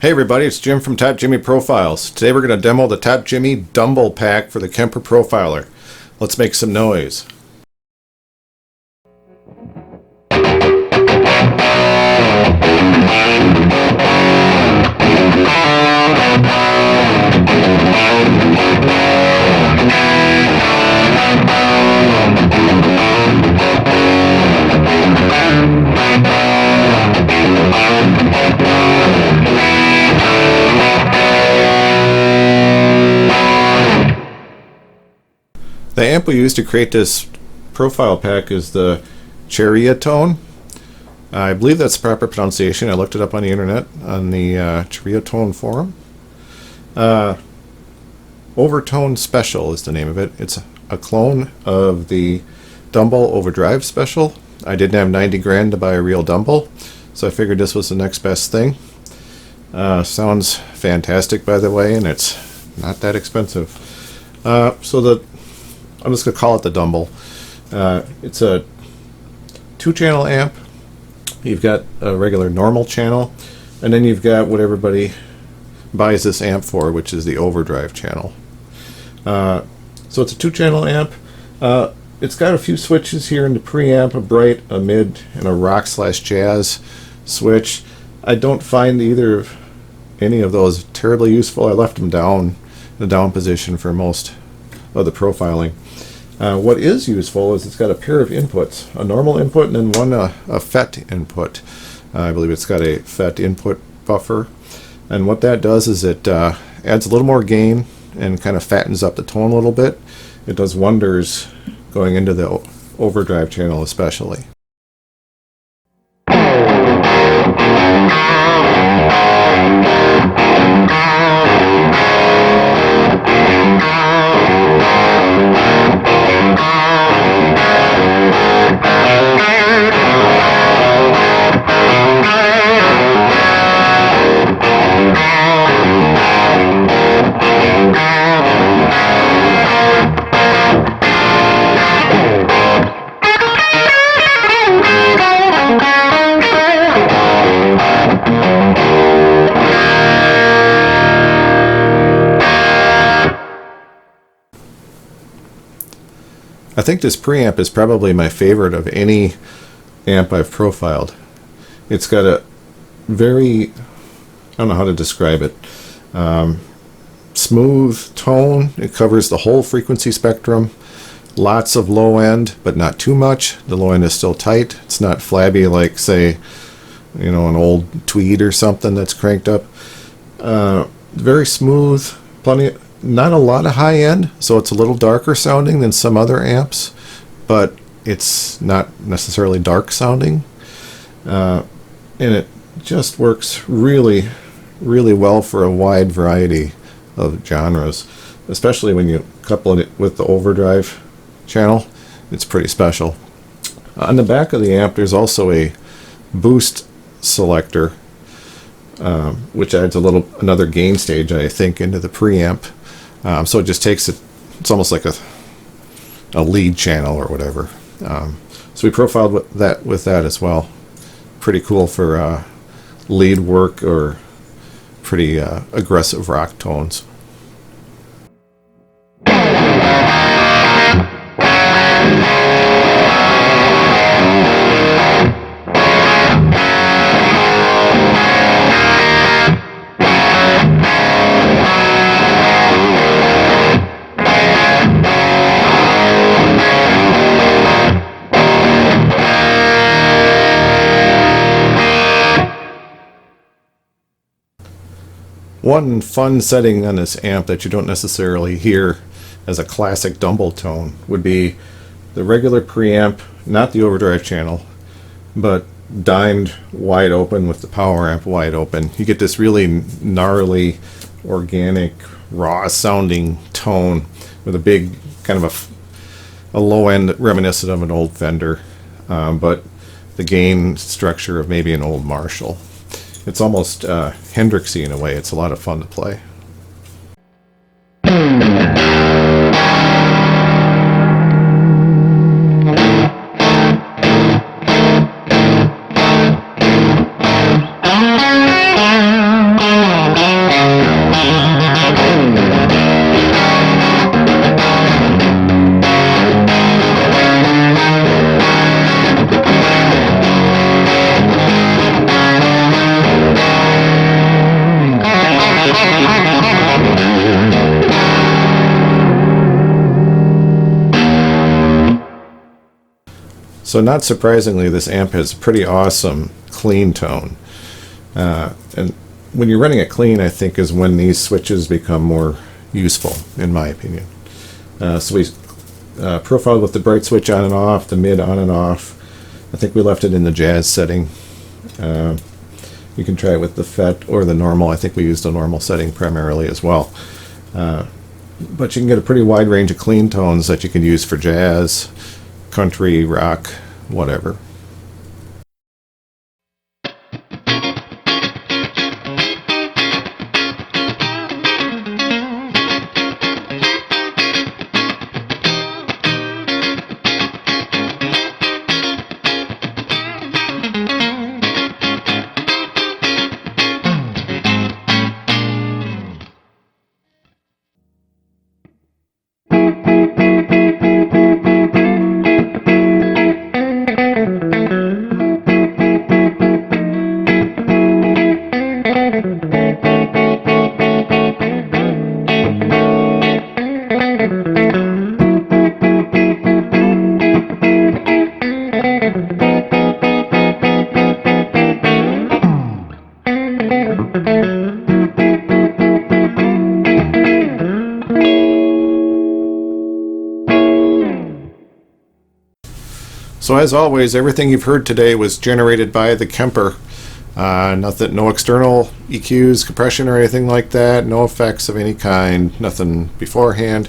Hey everybody, it's Jim from Top Jimi Profiles. Today we're going to demo the Top Jimi Dummble pack for the Kemper Profiler. Let's make some noise. The amp we used to create this profile pack is the Celestion. I believe that's the proper pronunciation. I looked it up on the internet on the Celestion forum. Overtone Special is the name of it. It's a clone of the Dummble Overdrive Special. I didn't have 90 grand to buy a real Dummble, so I figured this was the next best thing. Sounds fantastic, by the way, and it's not that expensive. I'm just going to call it the Dummble. It's a 2-channel amp. You've got a regular normal channel, and then you've got what everybody buys this amp for, which is the overdrive channel. So it's a 2-channel amp. It's got a few switches here in the preamp, a bright, a mid, and a rock/jazz switch. I don't find any of those terribly useful. I left them down in the down position for most of the profiling. What is useful is it's got a pair of inputs, a normal input and then one a FET input. I believe it's got a FET input buffer, and what that does is it adds a little more gain and kind of fattens up the tone a little bit. It does wonders going into the overdrive channel especially. I think this preamp is probably my favorite of any amp I've profiled. It's got a very, I don't know how to describe it, smooth tone. It covers the whole frequency spectrum. Lots of low end, but not too much. The low end is still tight. It's not flabby like, say, an old Tweed or something that's cranked up. Very smooth, not a lot of high end, so it's a little darker sounding than some other amps, but it's not necessarily dark sounding. And it just works really, really well for a wide variety of genres, especially when you couple it with the overdrive channel. It's pretty special. On the back of the amp, there's also a boost selector, which adds another gain stage, I think, into the preamp. So it just takes it. It's almost like a lead channel or whatever. So we profiled with that as well. Pretty cool for lead work or pretty aggressive rock tones. One fun setting on this amp that you don't necessarily hear as a classic Dummble tone would be the regular preamp, not the overdrive channel, but dimed wide open with the power amp wide open. You get this really gnarly, organic, raw sounding tone with a big kind of a low end reminiscent of an old Fender, but the gain structure of maybe an old Marshall. It's almost Hendrixy in a way. It's a lot of fun to play. So not surprisingly, this amp has a pretty awesome clean tone. And when you're running it clean, I think is when these switches become more useful, in my opinion. So we profiled with the bright switch on and off, the mid on and off. I think we left it in the jazz setting. You can try it with the FET or the normal. I think we used the normal setting primarily as well. But you can get a pretty wide range of clean tones that you can use for jazz, country, rock, whatever. So as always, everything you've heard today was generated by the Kemper. Nothing, no external EQs, compression, or anything like that. No effects of any kind. Nothing beforehand.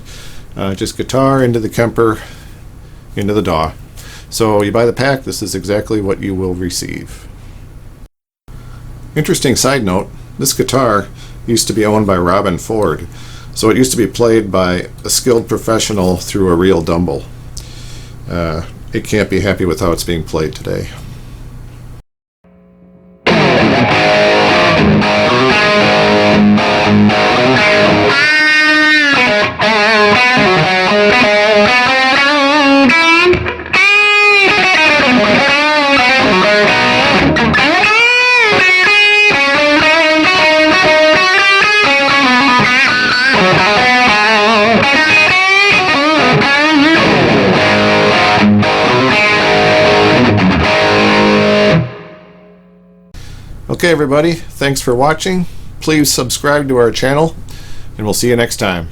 Just guitar into the Kemper, into the DAW. So you buy the pack, this is exactly what you will receive. Interesting side note, this guitar used to be owned by Robin Ford. So it used to be played by a skilled professional through a real Dummble. It can't be happy with how it's being played today. Okay everybody, thanks for watching. Please subscribe to our channel and we'll see you next time.